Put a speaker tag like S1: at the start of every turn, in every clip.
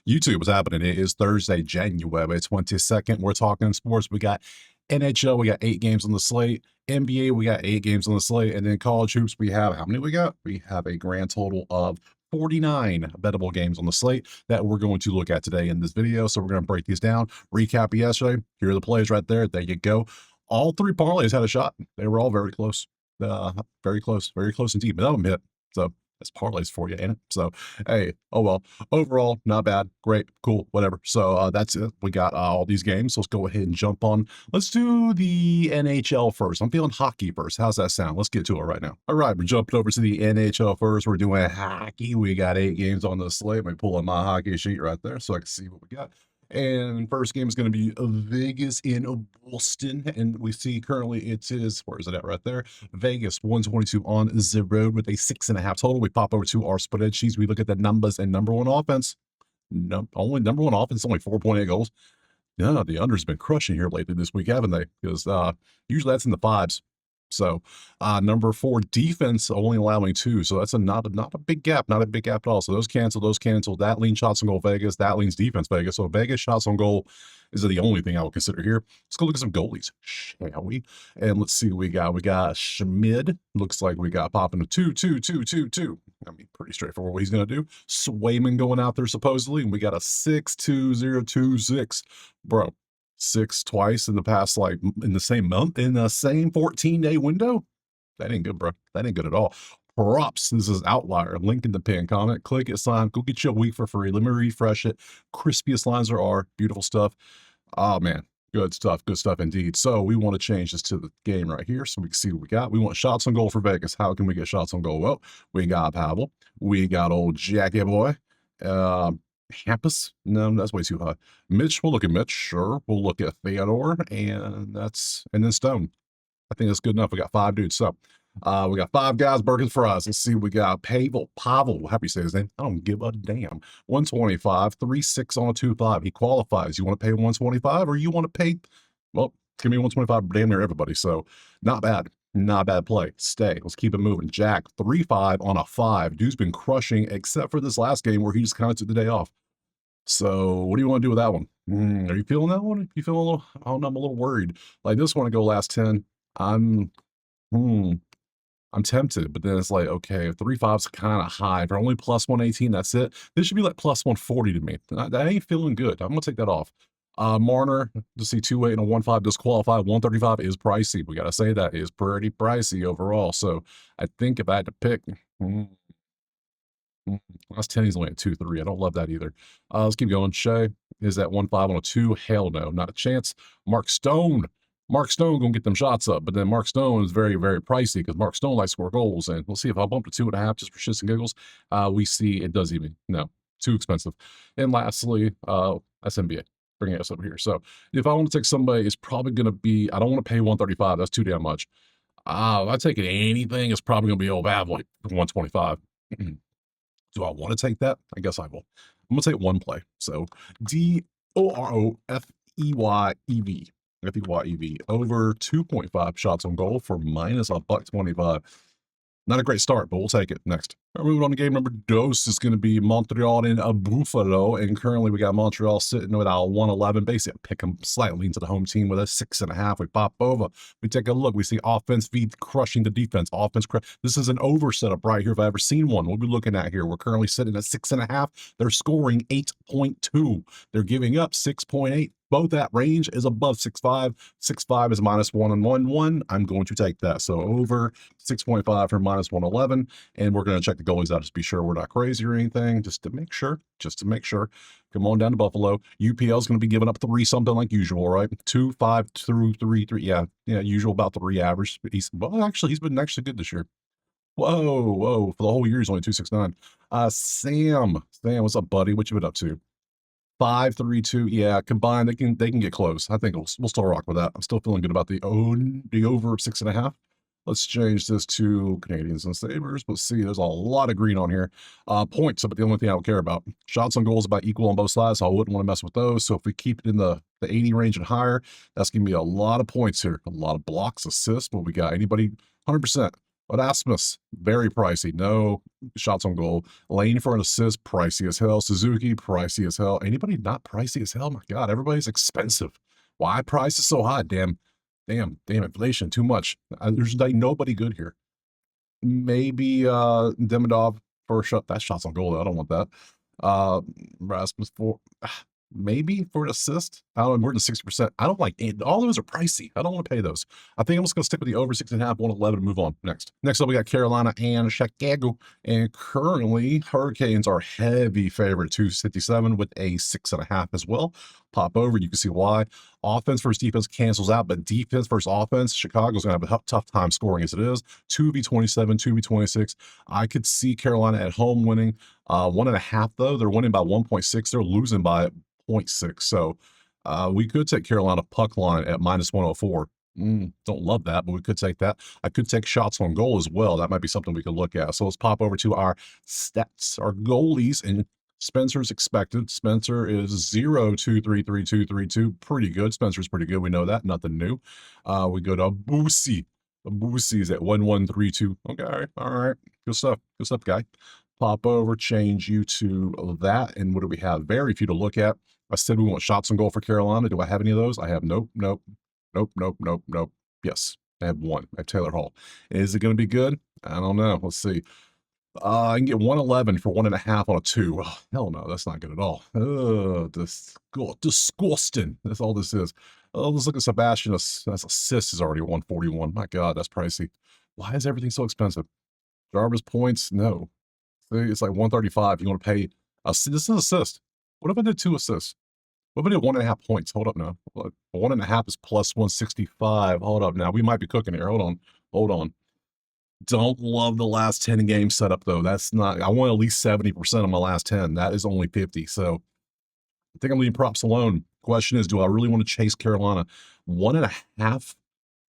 S1: YouTube, what's happening? It is Thursday, January 22nd. We're talking sports. We got NHL, we got 8 games on the slate. NBA, we got 8 games on the slate. And then college hoops, we have, how many we got? We have a grand total of 49 bettable games on the slate that we're going to look at today in this video. So we're going to break these down, recap yesterday. Here are the plays right there. There you go. All 3 parlays had a shot. They were all very close. Very close indeed. But none of them hit. So that's parlays for you, ain't it? So, hey, oh well. Overall, not bad. Great, cool, whatever. So that's it. We got all these games. So let's go ahead and jump on. Let's do the NHL first. I'm feeling hockey first. How's that sound? Let's get to it right now. All right, we're jumping over to the NHL first. We're doing hockey. We got 8 games on the slate. Let me pull up my hockey sheet right there so I can see what we got. And first game is going to be Vegas in Boston. And we see currently it is, where is it at right there? Vegas 122 on the road with a 6.5 total. We pop over to our spreadsheets. We look at the numbers and number one offense. Only number one offense, only 4.8 goals. Yeah, the under's been crushing here lately this week, haven't they? Because usually that's in the 5s. So number 4 defense only allowing 2. So that's not a big gap, not a big gap at all. So those cancel. That leans shots on goal Vegas. That leans defense Vegas. So Vegas shots on goal is the only thing I would consider here. Let's go look at some goalies, shall we? And let's see what we got. We got Schmid. Looks like we got popping a 2-2-2-2-2. I mean, pretty straightforward what he's going to do. Swayman going out there supposedly. And we got a 6-2-0-2-6. Bro. 6 twice in the past, like in the same month, in the same 14-day window. That ain't good, bro. That ain't good at all. Props. This is outlier. Link in the pin comment. Click it, sign. Go get you a week for free. Let me refresh it. Crispiest lines there are. Beautiful stuff. Oh man, good stuff. Good stuff indeed. So we want to change this to the game right here so we can see what we got. We want shots on goal for Vegas. How can we get shots on goal? Well, we got Pavel. We got old Jackie boy. Hampus, no, that's way too high. Mitch, we'll look at Mitch, sure. We'll look at Theodore, and then Stone. I think that's good enough. We got 5 dudes. So we got 5 guys, burgers, fries. Let's see. We got Pavel, however you say his name. I don't give a damn. 125, 3-6 on a 2-5. He qualifies. You want to pay 125 or you want to pay, well, give me 125 damn near everybody. So not bad. Not a bad play. Stay. Let's keep it moving. Jack, 3-5 on a 5. Dude's been crushing except for this last game where he just kind of took the day off. So what do you want to do with that one? Are you feeling that one? You feel a little, I don't know, I'm a little worried. Like this one to go last 10. I'm tempted, but then it's like, okay, 3-5's kind of high. For only plus 118, that's it. This should be like plus 140 to me. That ain't feeling good. I'm gonna take that off. Marner, to see 2-8 and a 1-5 disqualify. 135 is pricey. We gotta say that is pretty pricey overall. So I think if I had to pick, last 10 he's only at 2-3. I don't love that either. Let's keep going. Shea is at 1-5 on a 2. Hell no, not a chance. Mark Stone gonna get them shots up, but then Mark Stone is very, very pricey because Mark Stone likes to score goals. And we'll see if I bump to 2.5 just for shits and giggles. We see it does even. No, too expensive. And lastly, that's NBA. Bringing us over here. So if I want to take somebody, it's probably going to be, I don't want to pay 135. That's too damn much. If I take anything, it's probably going to be old Bav, like 125. Do I want to take that? I guess I will. I'm going to take one play. So DOROFEYEV. FEYEV over 2.5 shots on goal for minus $1.25. Not a great start, but we'll take it. Next. All right, moving on to game number 2 is going to be Montreal and Buffalo. And currently we got Montreal sitting with a 111. Basically, pick them slightly into the home team with a 6.5. We pop over. We take a look. We see offense feed crushing the defense. This is an over setup right here if I've ever seen one. What we're looking at here, we're currently sitting at 6.5. They're scoring 8.2. They're giving up 6.8. Both that range is above 6.5. 6.5 is minus 1-1-1. I'm going to take that. So over 6.5 for minus 111. And we're going to check the goalies out just to be sure we're not crazy or anything. Just to make sure. Come on down to Buffalo. UPL is going to be giving up 3 something like usual, right? 2, 5 through 3, 3. Yeah, usual about 3 average. He's been actually good this year. Whoa. For the whole year, he's only 269. Sam, what's up, buddy? What you been up to? 5-3-2, yeah, combined, they can get close. I think we'll still rock with that. I'm still feeling good about the over 6.5. Let's change this to Canadians and Sabres. Let's see, there's a lot of green on here. Points, but the only thing I don't care about. Shots on goal is about equal on both sides, so I wouldn't want to mess with those. So if we keep it in the 80 range and higher, that's going to be a lot of points here. A lot of blocks, assists, but we got anybody 100%. Erasmus, very pricey. No shots on goal. Lane for an assist, pricey as hell. Suzuki, pricey as hell. Anybody not pricey as hell? My God, everybody's expensive. Why price is so high? Damn, inflation, too much. There's like nobody good here. Maybe Demidov for a shot. That shot's on goal. I don't want that. Rasmus for maybe for an assist. I don't know, more than 60%. I don't like it. All those are pricey. I don't want to pay those. I think I'm just gonna stick with the over 6.5, 111 and move on. Next up, we got Carolina and Chicago. And currently, Hurricanes are heavy favorite, 257 with a 6.5 as well. Pop over, you can see why. Offense versus defense cancels out, but defense versus offense, Chicago's gonna have a tough time scoring as it is. 2v27, 2v26. I could see Carolina at home winning 1.5 though. They're winning by 1.6. They're losing by 0.6. So we could take Carolina puck line at -104. Don't love that, but we could take that. I could take shots on goal as well. That might be something we could look at. So let's pop over to our stats, our goalies, and Spencer's expected. Spencer is 0.233.232. Pretty good. Spencer's pretty good. We know that. Nothing new. We go to Boosie. Boosie's at 1.132. Okay. All right. Good stuff. Good stuff, guy. Pop over, change you to that. And what do we have? Very few to look at. I said we want shots on goal for Carolina. Do I have any of those? I have nope. Yes, I have one. I have Taylor Hall. Is it going to be good? I don't know. Let's see. I can get 111 for 1.5 on a 2. Oh, hell no, that's not good at all. Disgusting. That's all this is. Oh, let's look at Sebastian. That's assist is already 141. My God, that's pricey. Why is everything so expensive? Jarvis points? No. It's like 135. You want to pay this is assist. What if I did 2 assists? What if I did 1.5 points? Hold up now. 1.5 is plus 165. Hold up now. We might be cooking here. Hold on. Don't love the last 10 game setup though. That's not, I want at least 70% of my last 10. That is only 50. So I think I'm leaving props alone. Question is, do I really want to chase Carolina? 1.5.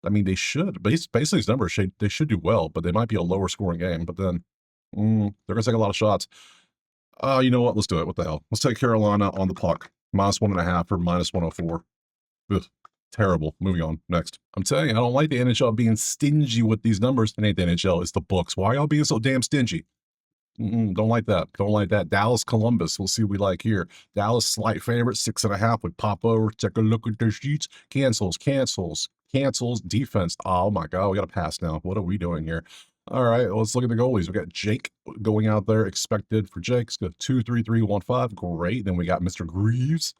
S1: I mean, they should. Basically, these numbers, they should do well, but they might be a lower scoring game. But then they're going to take a lot of shots. You know what? Let's do it. What the hell? Let's take Carolina on the puck. -1.5 or -104. Ugh, terrible. Moving on. Next. I'm telling you, I don't like the NHL being stingy with these numbers. It ain't the NHL. It's the books. Why are y'all being so damn stingy? Don't like that. Don't like that. Dallas, Columbus. We'll see what we like here. Dallas, slight favorite, 6.5. Would pop over. Take a look at their sheets. Cancels. Defense. Oh my God. We got to pass now. What are we doing here? All right, let's look at the goalies. We got Jake going out there, expected for Jake's got 2.3315. Great. Then we got Mr. Greaves.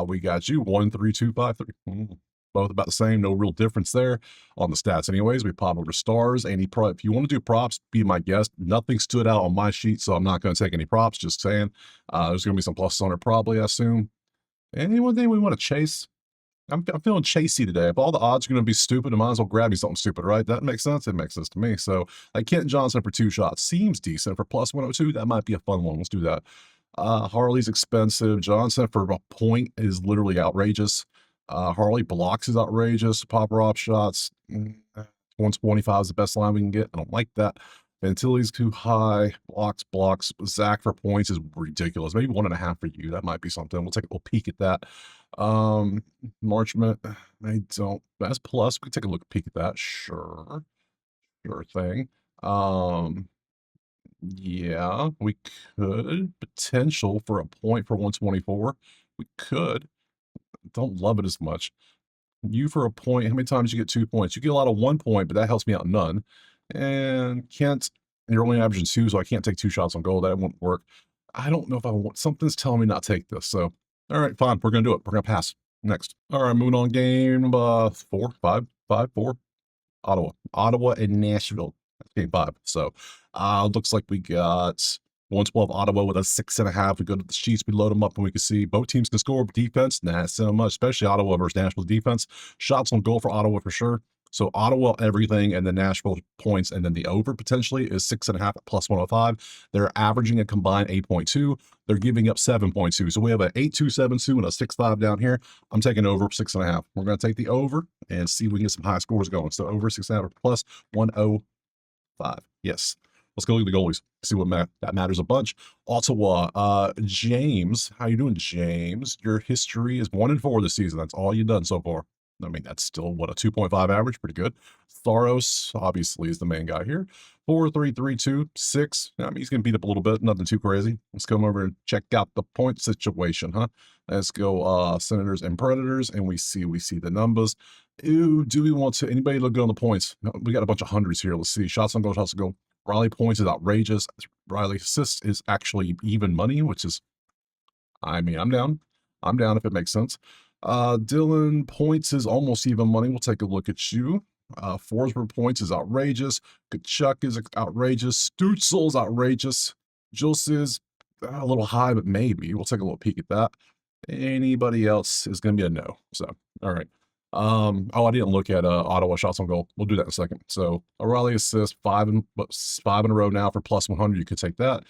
S1: We got you 1.3253. Both about the same, no real difference there on the stats. Anyways, we pop over to stars. If you want to do props, be my guest. Nothing stood out on my sheet, so I'm not going to take any props. Just saying. There's going to be some pluses on it, probably, I assume. Anyone thing we want to chase? I'm feeling chasey today. If all the odds are going to be stupid, I might as well grab me something stupid, right? That makes sense. It makes sense to me. So, like Kent Johnson for 2 shots seems decent. For +102, that might be a fun one. Let's do that. Harley's expensive. Johnson for a point is literally outrageous. Harley blocks is outrageous. Pop-Rob shots, 125 is the best line we can get. I don't like that. Ventili's too high. Blocks. Zach for points is ridiculous. Maybe 1.5 for you. That might be something. We'll take a little peek at that. Marchment, I don't. That's plus. We can take a peek at that. Sure thing. Yeah, we could potential for a point for 124. We could. Don't love it as much. You for a point. How many times you get 2 points? You get a lot of 1 point, but that helps me out none. And Kent, you're only averaging 2, so I can't take 2 shots on goal. That won't work. I don't know if I want. Something's telling me not to take this. So, all right, fine. We're gonna do it. We're gonna pass. Next. All right, moving on. Game 4. Ottawa and Nashville. That's game 5. So, looks like we got 112 Ottawa with a 6.5. We go to the sheets, we load them up, and we can see both teams can score. Defense, not so much, especially Ottawa versus Nashville defense. Shots on goal for Ottawa for sure. So Ottawa, everything, and then Nashville points, and then the over potentially is 6.5 at +105. They're averaging a combined 8.2. They're giving up 7.2. So we have an 8.272 and a 6.5 down here. I'm taking over 6.5. We're going to take the over and see if we can get some high scores going. So over 6.5 +105. Yes. Let's go look at the goalies. See what that matters a bunch. Ottawa, James. How you doing, James? Your history is 1-4 this season. That's all you've done so far. I mean, that's still what, a 2.5 average, pretty good. Tharos obviously is the main guy here. 4-3-3-2-6. I mean, he's gonna beat up a little bit, nothing too crazy. Let's come over and check out the point situation, huh? Let's go Senators and Predators, and we see the numbers. Ooh, do we want to anybody look good on the points? We got a bunch of hundreds here. Let's see. Shots on goal, shots on goal. Riley points is outrageous. Riley assists is actually even money, which is, I mean, I'm down. I'm down if it makes sense. Dylan points is almost even money. We'll take a look at you. Forsberg points is outrageous. Kachuk is outrageous. Stutzel's outrageous. Jules is a little high, but maybe. We'll take a little peek at that. Anybody else is going to be a no. So, all right. I didn't look at Ottawa shots on goal. We'll do that in a second. So, O'Reilly assists five in a row now for plus 100. You could take that.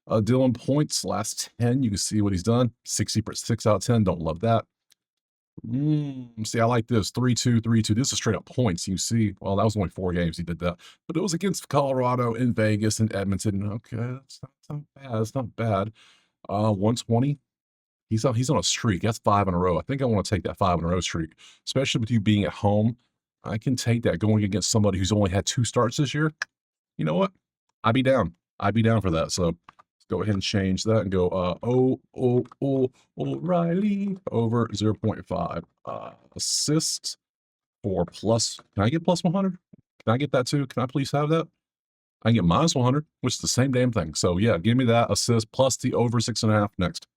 S1: Dylan points last 10. You can see what he's done. 6 out of 10. Don't love that. See, I like this 3-2, 3-2. This is straight up points. You see, well, that was only 4 games he did that, but it was against Colorado in Vegas and Edmonton. Okay, that's not bad. It's not bad. 120. He's on a streak. That's 5 in a row. I think I want to take that 5 in a row streak, especially with you being at home. I can take that going against somebody who's only had 2 starts this year. You know what? I'd be down. I'd be down for that. So let's go ahead and change that and go O'Reilly over 0.5. Assists for plus. Can I get plus 100? Can I get that too? Can I please have that? I can get minus 100, which is the same damn thing. So yeah, give me that assist plus the over 6.5 next.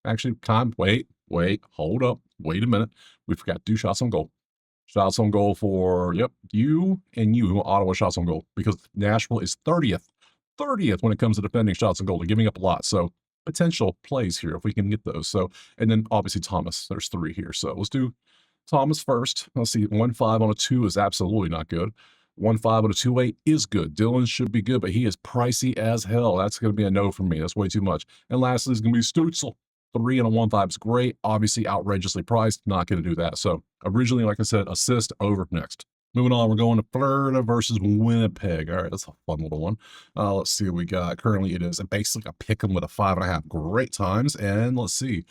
S1: Actually, wait, hold up. Wait a minute. We forgot to do shots on goal. Shots on goal for, yep, you and you, Ottawa shots on goal, because Nashville is 30th when it comes to defending shots on goal. They're giving up a lot. So potential plays here if we can get those. So, and then obviously Thomas, there's 3 here. So let's do Thomas first. Let's see, 1-5 on a 2 is absolutely not good. 1-5 on a 2-8 is good. Dylan should be good, but he is pricey as hell. That's going to be a no for me. That's way too much. And lastly is going to be Stutzel. 3 and a 1-5 is great. Obviously outrageously priced. Not going to do that. So originally, like I said, assist over next. Moving on, we're going to Florida versus Winnipeg. All right, that's a fun little one. Let's see what we got. Currently, it is basically a pick 'em with a 5.5. Great times. And let's see.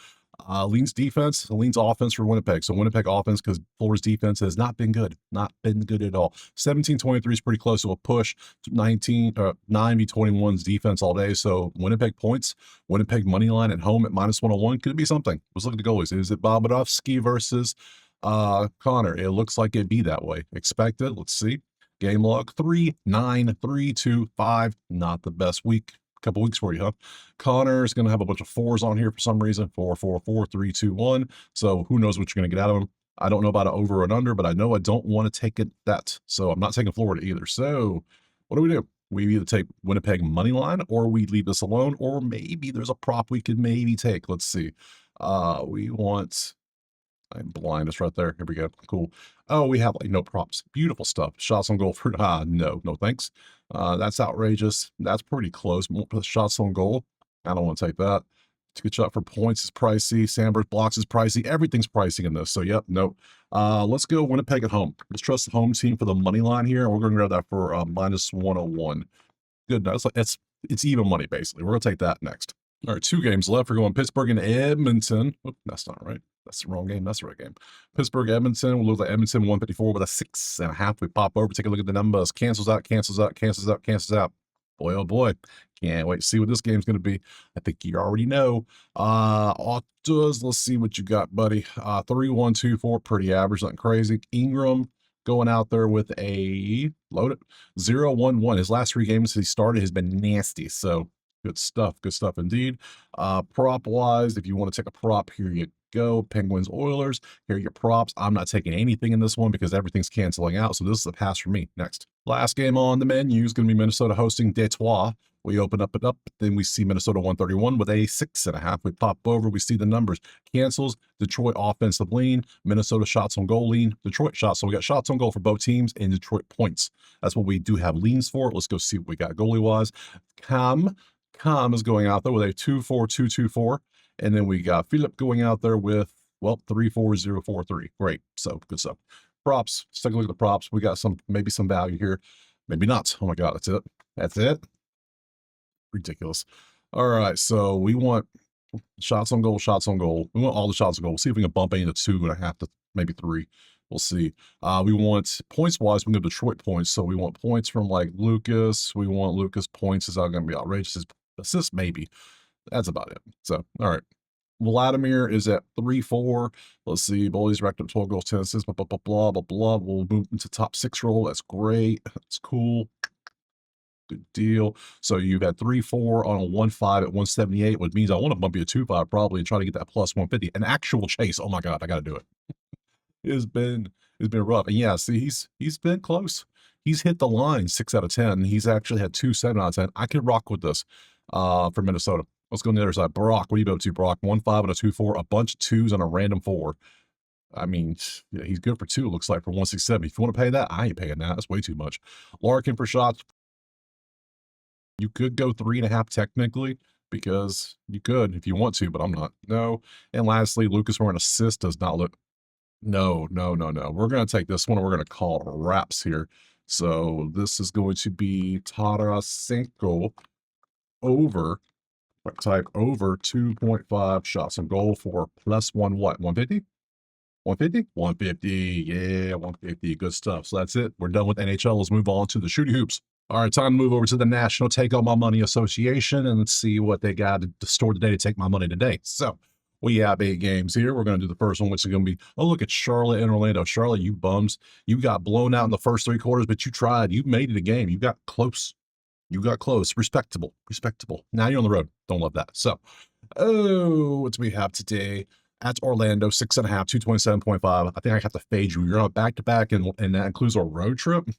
S1: Leans defense, leans offense for Winnipeg. So Winnipeg offense, because Florida's defense has not been good. Not been good at all. 17-23 is pretty close to a push. 9v21's defense all day. So Winnipeg points, Winnipeg money line at home at minus 101. Could it be something? Let's look at the goalies. Is it Bobrovsky versus Connor? It looks like it'd be that way. Expected. Let's see. Game log 3-9, 3-2-5. Not the best week. Couple weeks for you, huh? Connor's going to have a bunch of 4s on here for some reason. 4-4-4-3-2-1. So who knows what you're going to get out of him. I don't know about an over and under, but I know I don't want to take it that. So I'm not taking Florida either. So what do? We either take Winnipeg money line, or we leave this alone, or maybe there's a prop we could maybe take. Let's see. We want... I'm blind. It's right there. Here we go. Cool. Oh, we have like no props. Beautiful stuff. Shots on goal for no thanks. That's outrageous. That's pretty close. Shots on goal. I don't want to take that. To get shot for points is pricey. Sandberg blocks is pricey. Everything's pricing in this. So yep, no. Let's go Winnipeg at home. Let's trust the home team for the money line here. And we're going to grab that for minus 101. Good. It's even money basically. We're going to take that next. All right, 2 games left. We're going Pittsburgh and Edmonton. Oh, that's not right. That's the wrong game. That's the right game. Pittsburgh, Edmonton. We'll look at Edmonton 154 with a 6.5. We pop over, take a look at the numbers. Cancels out. Boy, oh boy. Can't wait to see what this game's going to be. I think you already know. Autos, let's see what you got, buddy. 3-1-2-4, pretty average, nothing crazy. Ingram going out there with a loaded 0-1-1. His last 3 games he started has been nasty. So good stuff indeed. Prop wise, if you want to take a prop, here you go. Penguins, Oilers, here are your props. I'm not taking anything in this one because everything's canceling out. So this is a pass for me. Next. Last game on the menu is going to be Minnesota hosting Detroit. We open up, then we see Minnesota 131 with a 6.5. We pop over, we see the numbers. Cancels, Detroit offensive lean, Minnesota shots on goal lean, Detroit shots. So we got shots on goal for both teams and Detroit points. That's what we do have leans for. Let's go see what we got goalie-wise. Cam is going out there with a 2-4-2-2-4. And then we got Philip going out there with, well, 3-4-0-4-3. Great. So good stuff. Props. Let's take a look at the props. We got maybe some value here. Maybe not. Oh my God. That's it. Ridiculous. All right. So we want shots on goal. We want all the shots on goal. We'll see if we can bump any to 2.5 to maybe 3. We'll see. We want points-wise, we can go Detroit points. So we want points from like Lucas. We want Lucas points. Is that going to be outrageous? His assists, maybe. That's about it. So, all right. Vladimir is at 3-4. Let's see. Bullies racked up 12 goals, 10 assists, blah, blah, blah, blah, blah, blah. We'll move into top 6 role. That's great. That's cool. Good deal. So you've had 3-4 on a 1-5 at 178, which means I want to bump you a 2-5 probably and try to get that plus 150. An actual chase. Oh my God, I got to do it. It's been rough. And yeah, see, he's been close. He's hit the line 6 out of 10. He's actually had 2 7 out of 10. I could rock with this for Minnesota. Let's go on the other side. Brock, what are you up to, Brock? 1-5 and a 2-4, a bunch of 2s and a random 4. I mean, yeah, he's good for 2, looks like, for 167. If you want to pay that, I ain't paying that. That's way too much. Larkin for shots. You could go 3.5 technically, because you could if you want to, but I'm not. No. And lastly, Lucas for an assist does not look. No, no, no, no. We're going to take this one and we're going to call it wraps here. So this is going to be Tarasenko over, type over 2.5 shots on goal for plus 1 what? 150? 150? 150. Yeah, 150. Good stuff. So that's it. We're done with NHL. Let's move on to the shooty hoops. All right, time to move over to the National Take All My Money Association and let's see what they got to store today to take my money today. So we have 8 games here. We're going to do the first one, which is going to be, oh, look at Charlotte and Orlando. Charlotte, you bums. You got blown out in the first 3 quarters, but you tried. You made it a game. You got close. You got close. Respectable. Respectable. Now you're on the road. Don't love that. So, oh, what do we have today? At Orlando, 6.5, 227.5. I think I have to fade you. You're on a back-to-back, and that includes a road trip.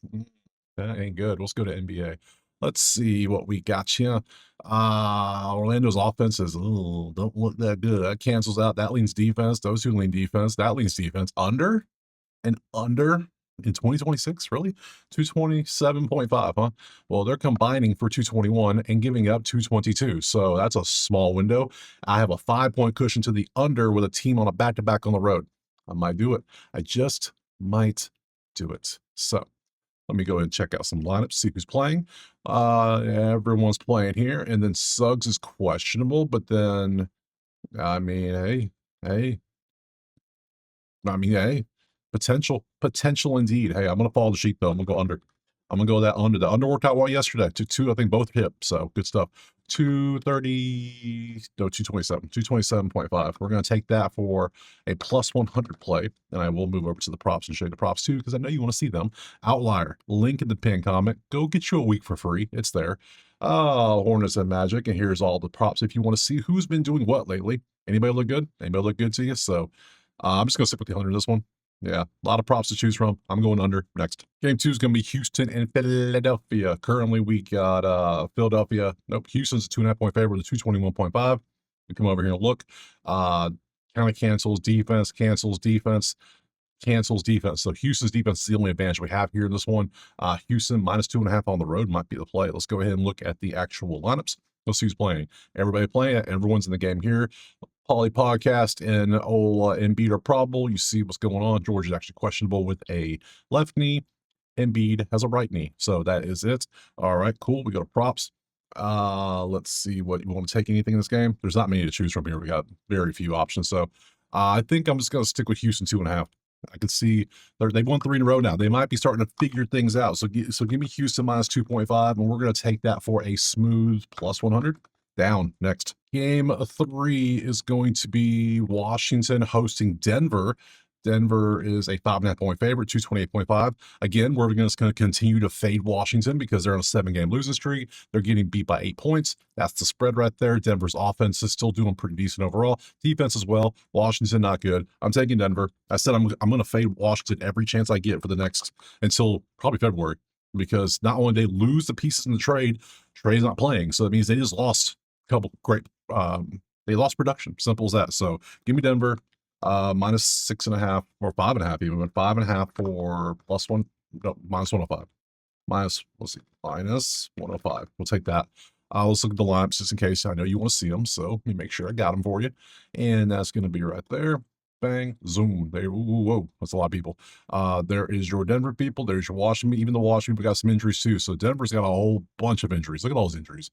S1: That ain't good. Let's go to NBA. Let's see what we got here. Orlando's offense is, don't look that good. That cancels out. That leans defense. Those who lean defense. That leans defense. Under and under in 2026, really? 227.5, huh? Well, they're combining for 221 and giving up 222. So that's a small window. I have a 5-point cushion to the under with a team on a back-to-back on the road. I might do it. I just might do it. So let me go ahead and check out some lineups, see who's playing. Everyone's playing here, and then Suggs is questionable, but then, I mean, hey, potential indeed. Hey, I'm going to follow the sheet, though. I'm going to go under. I'm going to go that under. The under worked out well yesterday. 2, I think both hit, so good stuff. 230, no, 227, 227.5. We're going to take that for a plus 100 play, and I will move over to the props and show you the props too, because I know you want to see them. Outlier, link in the pin comment. Go get you a week for free. It's there. Hornets and Magic, and here's all the props if you want to see who's been doing what lately. Anybody look good? Anybody look good to you? So I'm just going to stick with the under this one. Yeah, a lot of props to choose from. I'm going under next. Game 2 is going to be Houston and Philadelphia. Currently, we got Philadelphia. Nope, Houston's a 2.5-point favorite with a 221.5. We come over here and look. Kind of cancels defense. So Houston's defense is the only advantage we have here in this one. Houston minus 2.5 on the road might be the play. Let's go ahead and look at the actual lineups. Let's see who's playing. Everybody playing. Everyone's in the game here. Poly Podcast and Embiid are probable. You see what's going on. George is actually questionable with a left knee. Embiid has a right knee. So that is it. All right, cool. We go to props. Let's see what you want to take anything in this game. There's not many to choose from here. We got very few options. So I think I'm just going to stick with Houston 2.5. I can see they've won 3 in a row now. They might be starting to figure things out. So give me Houston minus 2.5, and we're going to take that for a smooth plus 100. Down next. Game 3 is going to be Washington hosting Denver. Denver is a 5.5-point favorite, 228.5. Again, we're just going to continue to fade Washington because they're on a 7-game losing streak. They're getting beat by 8 points. That's the spread right there. Denver's offense is still doing pretty decent overall. Defense as well. Washington, not good. I'm taking Denver. I said I'm going to fade Washington every chance I get for the next, until probably February, because not only they lose the pieces in the trade, Trey's not playing. So that means they just lost a couple great, they lost production. Simple as that. So give me Denver. Minus 6.5 or 5.5 even, but 5.5 for plus 1, no, minus 105. Let's see, minus 105. We'll take that. Let's look at the lineups just in case. I know you want to see them, so let me make sure I got them for you. And that's going to be right there. Bang, zoom. There, whoa, that's a lot of people. There is your Denver people. There's your Washington. Even the Washington people got some injuries too. So Denver's got a whole bunch of injuries. Look at all those injuries.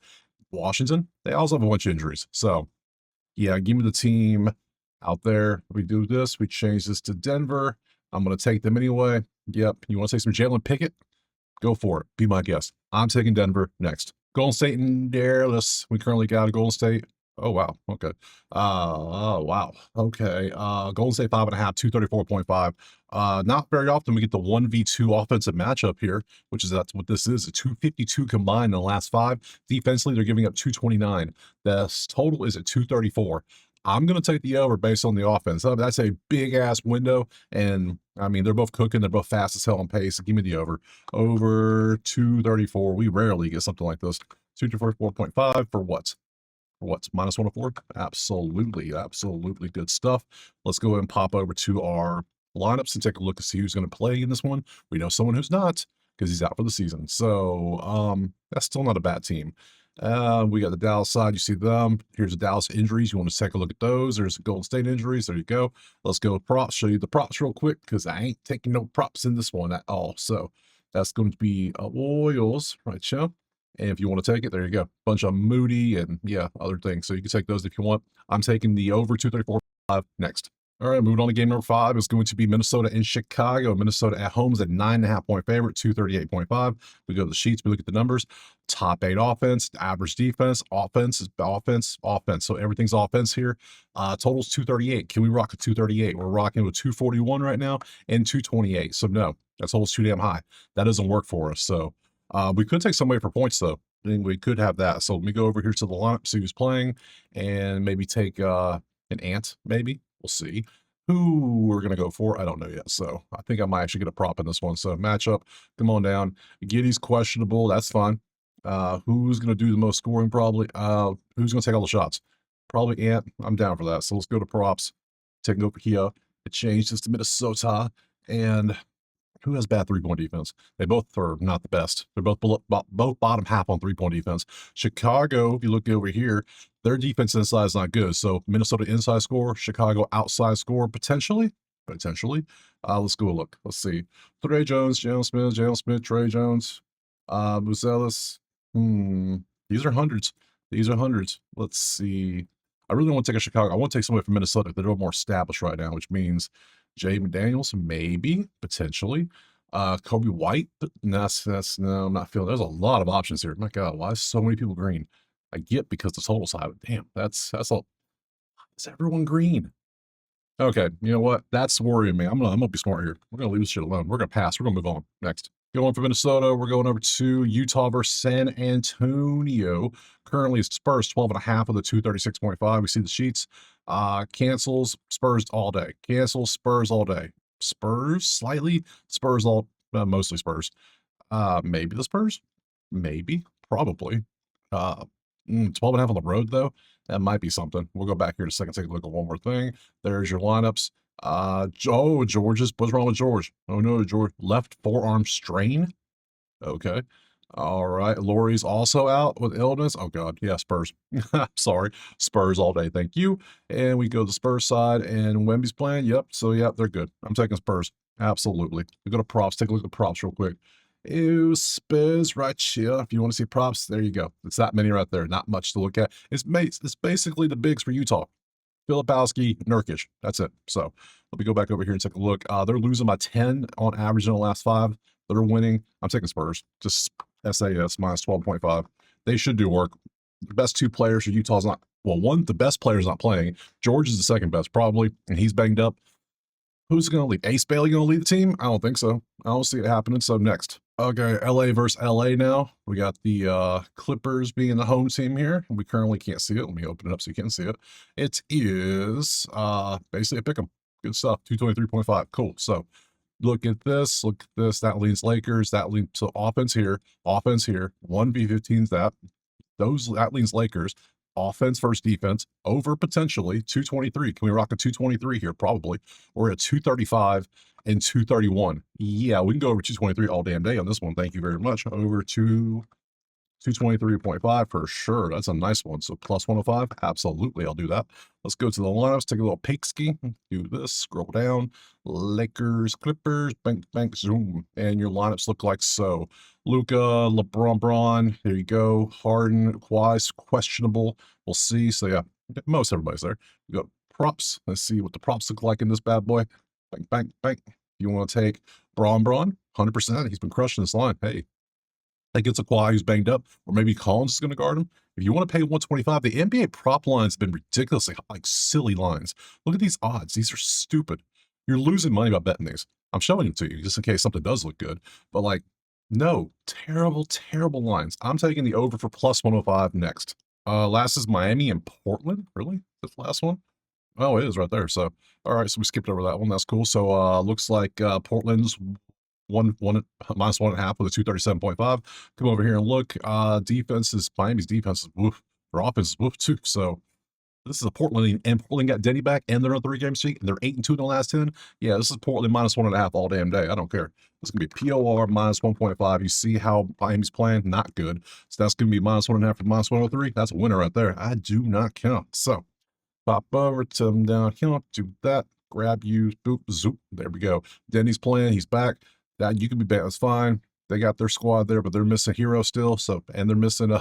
S1: Washington, they also have a bunch of injuries. So yeah, give me the team out there. We do this. We change this to Denver. I'm going to take them anyway. Yep. You want to take some Jalen Pickett? Go for it. Be my guest. I'm taking Denver next. Golden State and Dallas. We currently got a Golden State. Oh, wow. Okay. Oh, wow. Okay. Golden State 5.5, 234.5. Not very often we get the 1v2 offensive matchup here, which is that's what this is. A 252 combined in the last 5. Defensively, they're giving up 229. The total is at 234. I'm going to take the over based on the offense. That's a big ass window. And I mean, they're both cooking. They're both fast as hell on pace. Give me the over. Over 234. We rarely get something like this. 234.5 for what? For what? Minus 104? Absolutely. Absolutely good stuff. Let's go ahead and pop over to our lineups and take a look and see who's going to play in this one. We know someone who's not because he's out for the season. So that's still not a bad team. We got the Dallas side. You see them. Here's the Dallas injuries. You want to take a look at those. There's the Golden State injuries. There you go. Let's go with props. Show you the props real quick because I ain't taking no props in this one at all. So that's going to be Oils, right, Joe? And if you want to take it, there you go. Bunch of Moody and yeah, other things. So you can take those if you want. I'm taking the over 234.5 next. All right, moving on to game number 5 is going to be Minnesota and Chicago. Minnesota at home is a 9.5-point favorite, 238.5. We go to the sheets, we look at the numbers. Top 8 offense, average defense, offense is offense, offense. So everything's offense here. Total's 238. Can we rock a 238? We're rocking with 241 right now and 228. So no, that total's too damn high. That doesn't work for us. So we could take somebody for points though. I think we could have that. So let me go over here to the lineup, see who's playing, and maybe take an Ant, maybe. We'll see who we're going to go for. I don't know yet. So I think I might actually get a prop in this one. So matchup, come on down. Giddy's questionable. That's fine. Who's going to do the most scoring probably? Who's going to take all the shots? Probably Ant. I'm down for that. So let's go to props. Taking over here. It changed this to Minnesota. And who has bad 3-point defense? They both are not the best. They're both both bottom half on 3-point defense. Chicago, if you look over here, their defense inside is not good. So Minnesota inside score, Chicago outside score, potentially. Let's go look. Let's see. Trey Jones, Jalen Smith, Trey Jones, Muzelis. These are hundreds. These are hundreds. Let's see. I really want to take a Chicago. I want to take somebody from Minnesota. They're a little more established right now, which means Jay McDaniels, maybe, potentially. Kobe White, but no, I'm not feeling. There's a lot of options here. My God, why is so many people green? I get because the total's high. But damn, that's all. Is everyone green? Okay, you know what? That's worrying me. I'm gonna be smart here. We're gonna leave this shit alone. We're gonna pass. We're gonna move on. Next. Going for Minnesota, we're going over to Utah versus San Antonio. Currently, Spurs 12.5 of the 236.5. We see the sheets. Cancels, Spurs all day. Cancels, Spurs all day. Spurs, slightly. Spurs all, mostly Spurs. Maybe the Spurs? Maybe. Probably. 12.5 on the road, though. That might be something. We'll go back here in a second, take a look at one more thing. There's your lineups. George's, what's wrong with George? Oh no, George, left forearm strain. Okay. All right. Laurie's also out with illness. Oh God. Yeah, Spurs. Sorry. Spurs all day. Thank you. And we go to the Spurs side and Wemby's playing. Yep. So yeah, they're good. I'm taking Spurs. Absolutely. We go to props. Take a look at the props real quick. Ew, Spurs right here. If you want to see props, there you go. It's that many right there. Not much to look at. It's basically the bigs for Utah. Filipowski, Nurkic. That's it. So let me go back over here and take a look. They're losing by 10 on average in the last 5. They're winning. I'm taking Spurs. Just SAS minus 12.5. They should do work. The best 2 players for Utah's not, well, the best player is not playing. George is the second best, probably, and he's banged up. Who's going to lead? Ace Bailey going to lead the team? I don't think so. I don't see it happening. So next. Okay, LA versus LA now. We got the Clippers being the home team here. We currently can't see it. Let me open it up so you can see it. It is basically a pick 'em. Good stuff. 223.5. Cool. So look at this. Look at this. That leans Lakers. That leans so offense here. Offense here. 1v15's that. That leans Lakers. Offense versus defense, over potentially 223. Can we rock a 223 here? Probably. We're at 235 and 231. Yeah, we can go over 223 all damn day on this one. Thank you very much. Over to 223.5 for sure. That's a nice one. So plus 105. Absolutely. I'll do that. Let's go to the lineups. Take a little peek ski. Do this. Scroll down. Lakers, Clippers, bank, bank, zoom. And your lineups look like so. Luca, LeBron, Braun. There you go. Harden, Kawhi, questionable. We'll see. So yeah, most everybody's there. We got props. Let's see what the props look like in this bad boy. Bank, bank, bank. you want to take Braun, 100%. He's been crushing this line. Hey, that gets a Kawhi who's banged up, or maybe Collins is going to guard him. If you want to pay 125, the NBA prop lines have been ridiculously like silly lines. Look at these odds. These are stupid. You're losing money by betting these. I'm showing them to you just in case something does look good. But like, no, terrible, terrible lines. I'm taking the over for plus 105 next. Last is Miami and Portland. Really? This last one? Oh, it is right there. So, all right. So we skipped over that one. That's cool. So, looks like Portland's minus 1.5 with a 237.5. Come over here and look. Miami's defense is woof. Their offense is woof too. So this is a Portland, and Portland got Denny back, and they're on a 3-game streak, and they're 8-2 in the last 10. Yeah, this is Portland minus 1.5 all damn day. I don't care. It's gonna be POR minus 1.5. You see how Miami's playing? Not good. So that's gonna be minus 1.5 for minus 103. That's a winner right there. I do not count. So pop over to them down here, do that, grab you, boop, zoop. There we go. Denny's playing, he's back. That you can be back, that's fine. They got their squad there, but they're missing Hero still. So, and they're missing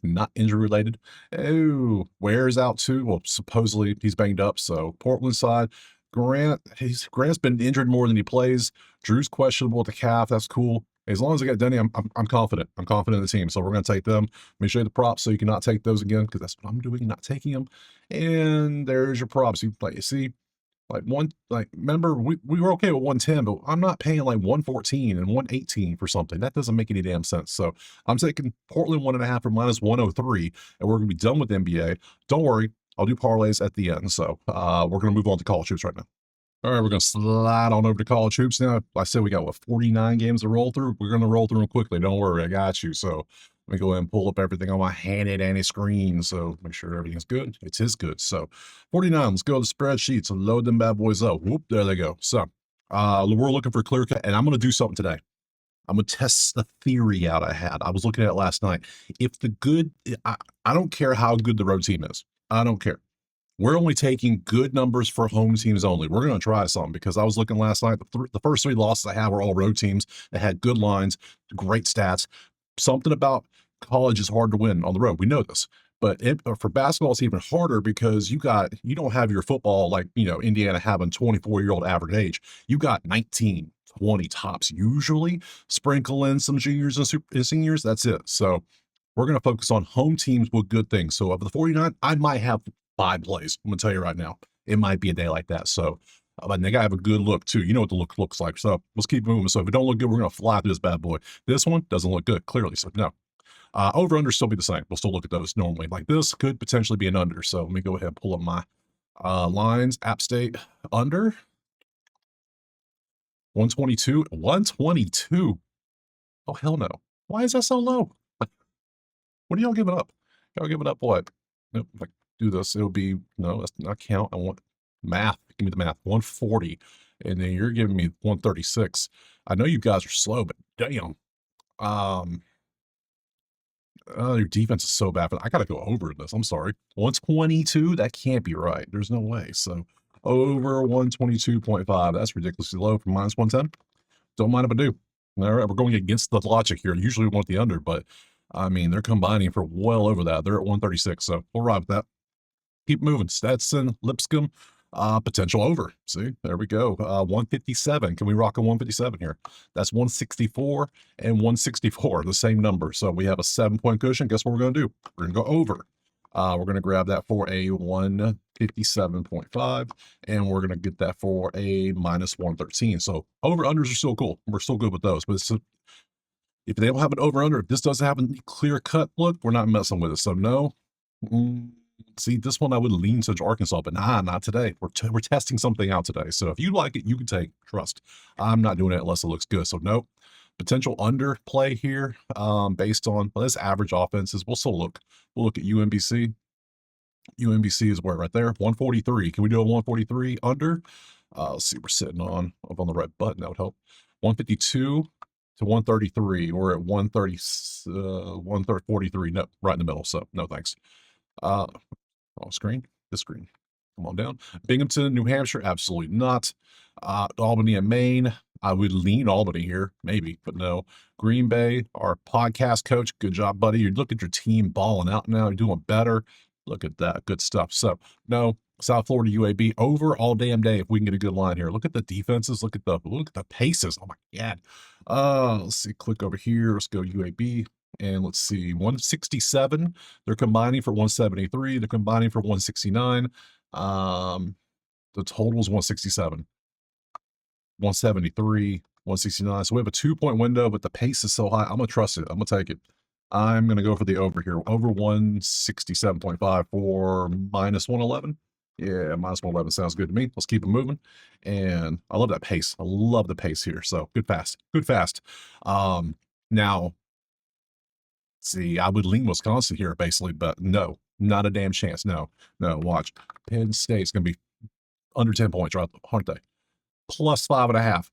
S1: not injury related. Oh, Ware's out too. Well, supposedly he's banged up. So Portland side, Grant's been injured more than he plays. Drew's questionable with the calf. That's cool. As long as I got Denny, I'm confident. I'm confident in the team. So we're going to take them. Let me show you the props so you cannot take those again, because that's what I'm doing, not taking them. And there's your props. You see, remember we were okay with 110, but I'm not paying like 114 and 118 for something. That doesn't make any damn sense. So I'm taking Portland 1.5 for minus 103, and we're going to be done with NBA. Don't worry, I'll do parlays at the end. So we're going to move on to college hoops right now. All right, we're going to slide on over to college hoops now. I said we got, 49 games to roll through? We're going to roll through them quickly. Don't worry, I got you. So let me go ahead and pull up everything on my handy-dandy screen. So make sure everything's good. It is good. So 49, let's go to the spreadsheet. So load them bad boys up. Whoop, there they go. So we're looking for clear cut, and I'm going to do something today. I'm going to test the theory out I had. I was looking at it last night. If the good, I don't care how good the road team is. I don't care. We're only taking good numbers for home teams only. We're going to try something, because I was looking last night. The first 3 losses I had were all road teams that had good lines, great stats. Something about college is hard to win on the road. We know this. But for basketball, it's even harder, because you don't have your football like, Indiana having 24-year-old average age. You got 19, 20 tops usually. Sprinkle in some juniors and seniors. That's it. So we're going to focus on home teams with good things. So of the 49, I might have 5 plays. I'm going to tell you right now. It might be a day like that. So, but they got to have a good look too. You know what the look looks like. So let's keep moving. So if it don't look good, we're going to fly through this bad boy. This one doesn't look good, clearly. So no. Over under still be the same. We'll still look at those normally. Like this could potentially be an under. So let me go ahead and pull up my lines. App State under 122. 122. Oh, hell no. Why is that so low? What are y'all giving up? Y'all giving up what? Nope. If I do this, it'll be, no, that's not count. I want math. Give me the math. 140. And then you're giving me 136. I know you guys are slow, but damn. Your defense is so bad, but I gotta go over this. I'm sorry. 122? That can't be right. There's no way. So over 122.5. That's ridiculously low for minus 110. Don't mind if I do. All right, we're going against the logic here. Usually we want the under, but I mean, they're combining for well over that. They're at 136, so we'll ride with that. Keep moving. Stetson, Lipscomb, potential over. See, there we go. 157. Can we rock a 157 here? That's 164 and 164, the same number. So we have a 7-point cushion. Guess what we're going to do? We're going to go over. We're going to grab that for a 157.5, and we're going to get that for a minus 113. So over-unders are still cool. We're still good with those. But if they don't have an over-under, if this doesn't have a clear-cut look, we're not messing with it. So no. See, this one I would lean to Arkansas, but not today. We're testing something out today. So if you like it, you can take. Trust. I'm not doing it unless it looks good. So nope. Potential under play here, based on this average offenses. We'll still look. We'll look at UMBC. UMBC is where right there. 143. Can we do a 143 under? Let's see. We're sitting on the right button. That would help. 152 to 133. We're at 130, 143. No, right in the middle. So no thanks. Wrong screen. This screen. Come on down. Binghamton, New Hampshire. Absolutely not. Albany and Maine. I would lean Albany here, maybe, but no. Green Bay, our podcast coach. Good job, buddy. You look at your team balling out now. You're doing better. Look at that. Good stuff. So, no. South Florida UAB over all damn day if we can get a good line here. Look at the defenses. Look at the paces. Oh my god. Let's see. Click over here. Let's go UAB. And let's see, 167. They're combining for 173. They're combining for 169. The total is 167, 173, 169. So we have a 2-point window, but the pace is so high. I'm going to trust it. I'm going to take it. I'm going to go for the over here. Over 167.5 for minus 111. Yeah, minus 111 sounds good to me. Let's keep it moving. And I love that pace. I love the pace here. So good fast. Good fast. Now, see, I would lean Wisconsin here, basically, but no, not a damn chance. No, watch. Penn State's going to be under 10 points, right? Aren't they? Plus 5.5.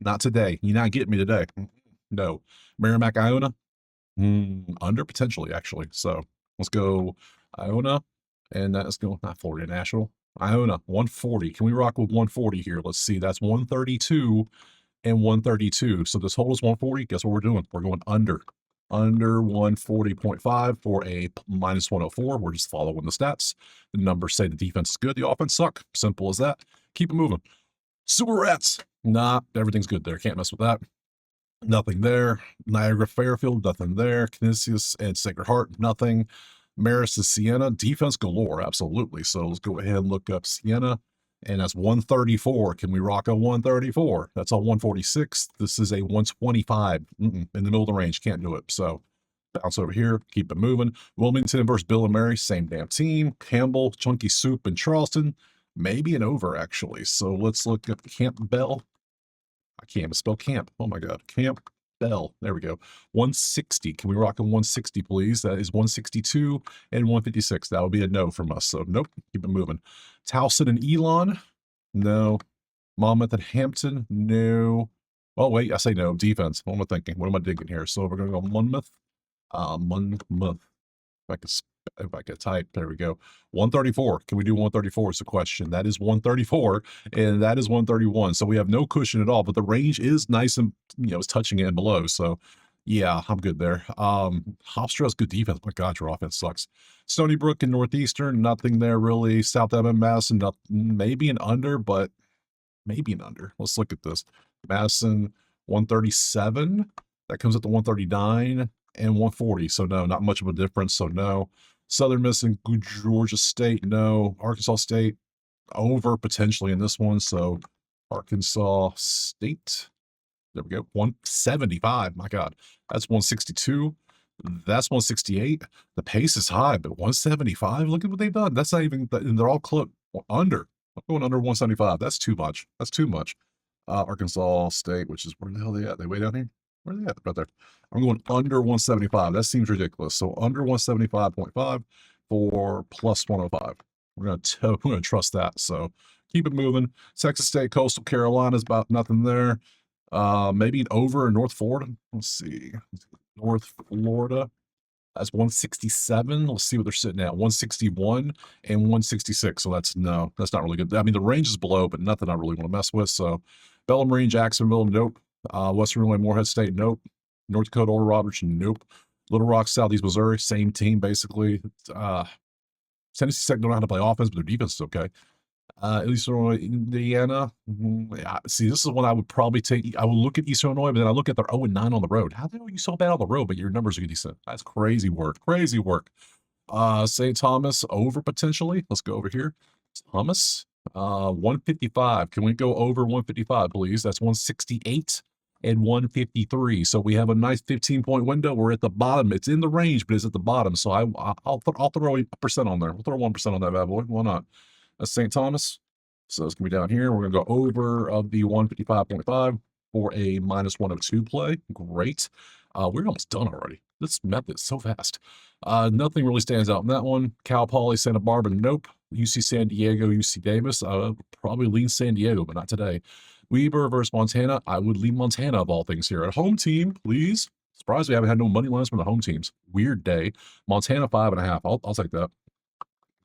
S1: Not today. You're not getting me today. No. Merrimack, Iona? Under potentially, actually. So let's go Iona. And let's go, not Florida, Nashville. Iona, 140. Can we rock with 140 here? Let's see. That's 132 and 132. So the total is 140. Guess what we're doing? We're going under 140.5 for a minus 104. We're just following the stats. The numbers say the defense is good. The offense suck. Simple as that. Keep it moving. Super Rats. Nah, everything's good there. Can't mess with that. Nothing there. Niagara Fairfield, nothing there. Canisius and Sacred Heart, nothing. Marist is Siena. Defense galore, absolutely. So let's go ahead and look up Siena. And that's 134. Can we rock a 134? That's a 146. This is a 125 in the middle of the range. Can't do it. So bounce over here. Keep it moving. Wilmington versus Bill and Mary. Same damn team. Campbell, Chunky Soup, and Charleston. Maybe an over, actually. So let's look at Campbell. I can't even spell camp. Oh, my God. Campbell. There we go. 160. Can we rock a 160, please? That is 162 and 156. That would be a no from us. So, nope. Keep it moving. Towson and Elon? No. Monmouth and Hampton? No. Oh, wait. I say no. Defense. What am I thinking? What am I digging here? So, we're going to go Monmouth. Monmouth. If I could type, there we go. 134. Can we do 134 is the question. That is 134, and that is 131. So we have no cushion at all, but the range is nice and, it's touching it and below. So, yeah, I'm good there. Hofstra's good defense. My God, your offense sucks. Stony Brook and Northeastern, nothing there really. South Edmond, Madison, maybe an under, but maybe an under. Let's look at this. Madison, 137. That comes up to 139 and 140. So, no, not much of a difference. So, no. Southern Miss and Georgia State, no. Arkansas State, over potentially in this one. So, Arkansas State, there we go. 175. My God, that's 162. That's 168. The pace is high, but 175. Look at what they've done. That's not even, and they're all under. I'm going under 175. That's too much. That's too much. Arkansas State, which is where the hell are they at? They way down here? Where are they at? Right there. I'm going under 175. That seems ridiculous. So under 175.5 for plus 105. We're gonna trust that. So keep it moving. Texas State, Coastal Carolina is about nothing there. Maybe an over in North Florida. Let's see. North Florida. That's 167. Let's see what they're sitting at. 161 and 166. So that's not really good. I mean, the range is below, but nothing I really want to mess with. So Bella Marine, Jacksonville, nope. Western Illinois, Morehead State, nope. North Dakota, Oral Roberts, nope. Little Rock, Southeast Missouri, same team basically. Tennessee Tech don't know how to play offense, but their defense is okay. At least Indiana. Yeah, see, this is one I would probably take. I would look at Eastern Illinois, but then I look at their 0-9 on the road. How the hell are you so bad on the road, but your numbers are decent? That's crazy work. Crazy work. St. Thomas over potentially. Let's go over here. Thomas, 155. Can we go over 155, please? That's 168 and 153. So we have a nice 15-point window. We're at the bottom. It's in the range, but it's at the bottom. So I'll throw a percent on there. We'll throw 1% on that bad boy. Why not? That's St. Thomas. So it's going to be down here. We're going to go over of the 155.5 for a minus 102 play. Great. We're almost done already. This method is so fast. Nothing really stands out in that one. Cal Poly, Santa Barbara, nope. UC San Diego, UC Davis. Probably lean San Diego, but not today. Weber versus Montana. I would lean Montana of all things here. At home team, please. Surprised we haven't had no money lines from the home teams. Weird day. Montana 5.5. I'll take that.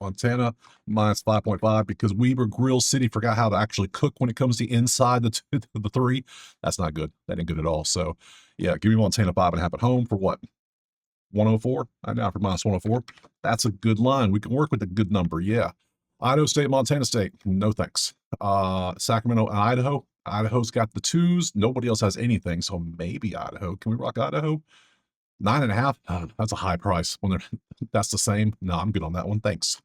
S1: Montana minus 5.5 because Weber Grill City forgot how to actually cook when it comes to inside the three. That's not good. That ain't good at all. So, yeah, give me Montana 5.5 at home for what? 104? I now for minus 104. That's a good line. We can work with a good number. Yeah. Idaho State, Montana State, no thanks. Sacramento and Idaho. Idaho's got the twos. Nobody else has anything, so maybe Idaho. Can we rock Idaho? 9.5. That's a high price. When they're that's the same. No, I'm good on that one. Thanks.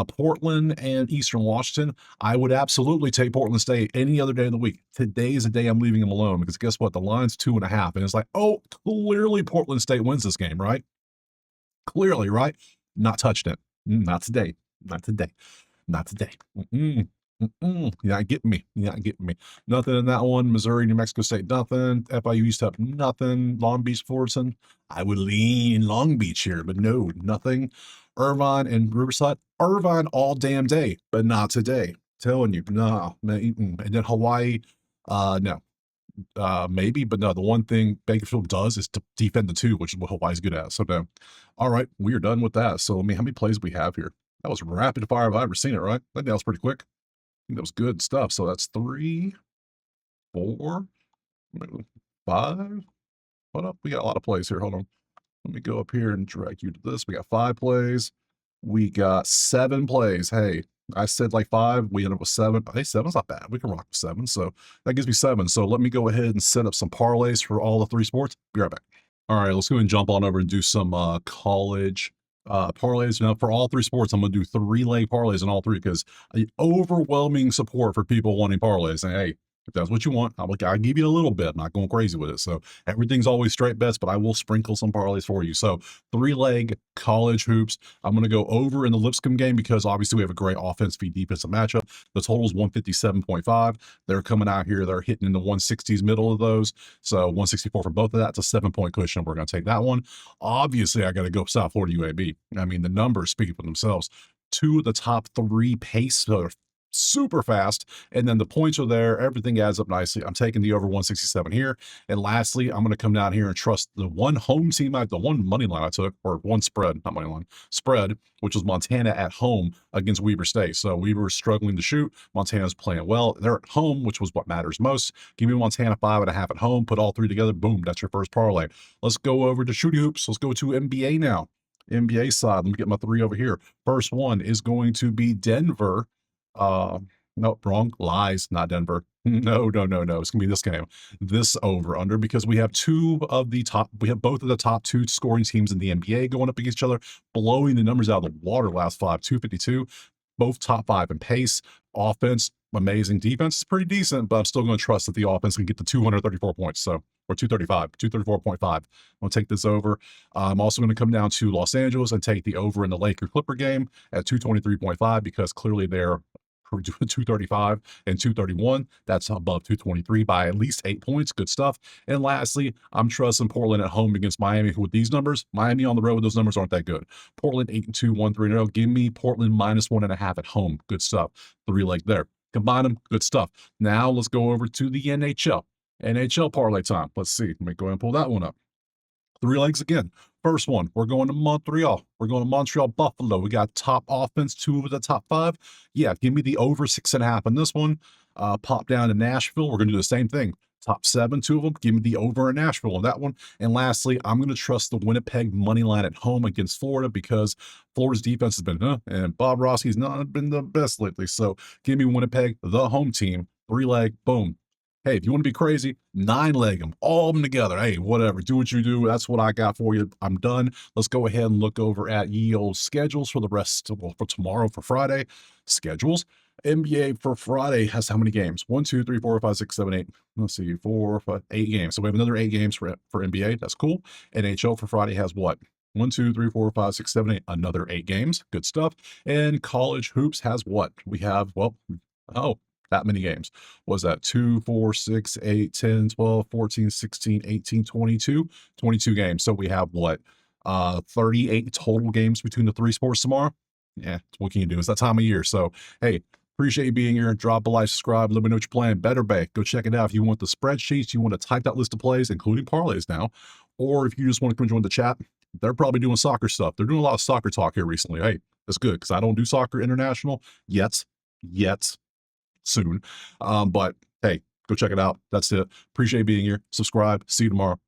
S1: Portland and Eastern Washington. I would absolutely take Portland State any other day of the week. Today is the day I'm leaving them alone because guess what? The line's 2.5, and it's like, oh, clearly Portland State wins this game, right? Clearly, right? Not touching it. Not today. Not today. Not today. You're not getting me. You're not getting me. Nothing in that one. Missouri, New Mexico State, nothing. FIU East up, nothing. Long Beach, Fullerton. I would lean Long Beach here, but no, nothing. Irvine and Riverside. Irvine all damn day, but not today. Telling you, no. And then Hawaii, no. Maybe, but no, the one thing Bakersfield does is to defend the two, which is what Hawaii's good at. So no. All right, we are done with that. So how many plays we have here? That was rapid fire if I've ever seen it, right? I think that was pretty quick. I think that was good stuff. So that's 3, 4, 5. Hold up, we got a lot of plays here. Hold on. Let me go up here and drag you to this. We got 5 plays. We got 7 plays. Hey, I said like 5. We ended up with 7. Hey, 7's not bad. We can rock with 7. So that gives me 7. So let me go ahead and set up some parlays for all the 3 sports. Be right back. All right, let's go ahead and jump on over and do some college parlays. Now, for all 3 sports, I'm going to do 3-leg parlays in all 3 because overwhelming support for people wanting parlays. And hey, if that's what you want, I'll give you a little bit. I'm not going crazy with it. So everything's always straight bets, but I will sprinkle some parlays for you. So 3-leg college hoops. I'm going to go over in the Lipscomb game because obviously we have a great offense v defensive matchup. The total is 157.5. They're coming out here. They're hitting in the 160s middle of those. So 164 for both of that. It's a 7-point cushion. We're going to take that one. Obviously, I got to go South Florida UAB. I mean, the numbers speak for themselves. 2 of the top 3 pace super fast, and then the points are there. Everything adds up nicely. I'm taking the over 167 here. And lastly, I'm going to come down here and trust the one home team, the one money line I took, or one spread, not money line, spread, which was Montana at home against Weber State. So Weber struggling to shoot. Montana's playing well. They're at home, which was what matters most. Give me Montana 5.5 at home. Put all 3 together. Boom. That's your first parlay. Let's go over to Shooty Hoops. Let's go to NBA now. NBA side. Let me get my 3 over here. First one is going to be Denver. Nope, wrong. Lies, not Denver. No. It's gonna be this game. This over under because we have both of the top 2 scoring teams in the NBA going up against each other, blowing the numbers out of the water last 5, 252. Both top 5 in pace. Offense, amazing. Defense is pretty decent, but I'm still going to trust that the offense can get to 234 points. So, or 235, 234.5. I'm going to take this over. I'm also going to come down to Los Angeles and take the over in the Laker Clipper game at 223.5 because clearly they're 235 and 231. That's above 223 by at least 8 points. Good stuff. And lastly, I'm trusting Portland at home against Miami with these numbers. Miami on the road, those numbers aren't that good. Portland 8-2, 1-3-0. Give me Portland -1.5 at home. Good stuff. 3-leg there. Combine them. Good stuff. Now let's go over to the NHL. NHL parlay time. Let's see. Let me go ahead and pull that one up. 3 legs again. First one, we're going to Montreal. We're going to Montreal, Buffalo. We got top offense, 2 of the top 5. Yeah, give me the over 6.5 on this one. Pop down to Nashville. We're going to do the same thing. Top 7, 2 of them. Give me the over in Nashville on that one. And lastly, I'm going to trust the Winnipeg money line at home against Florida because Florida's defense has been, and Bob Rossi's not been the best lately. So give me Winnipeg, the home team. 3-leg, boom. Hey, if you want to be crazy, 9-leg them, all of them together. Hey, whatever, do what you do. That's what I got for you. I'm done. Let's go ahead and look over at ye old schedules for the rest, well, for tomorrow, for Friday. Schedules. NBA for Friday has how many games? 1, 2, 3, 4, 5, 6, 7, 8. Let's see, 4, 5, 8 games. So we have another 8 games for NBA. That's cool. NHL for Friday has what? 1, 2, 3, 4, 5, 6, 7, 8. Another 8 games. Good stuff. And college hoops has what? We have, well, that many games. Was that 2, 4, 6, 8, 10, 12, 14, 16, 18, 22? 22 games. So we have what? 38 total games between the 3 sports tomorrow? Yeah, what can you do? It's that time of year. So, hey, appreciate you being here. Drop a like, subscribe, let me know what you're playing. Better Bay. Go check it out. If you want the spreadsheets, you want to type that list of plays, including parlays now, or if you just want to come join the chat, they're probably doing soccer stuff. They're doing a lot of soccer talk here recently. Hey, that's good because I don't do soccer international yet. Soon. But hey, go check it out. That's it. Appreciate being here. Subscribe. See you tomorrow.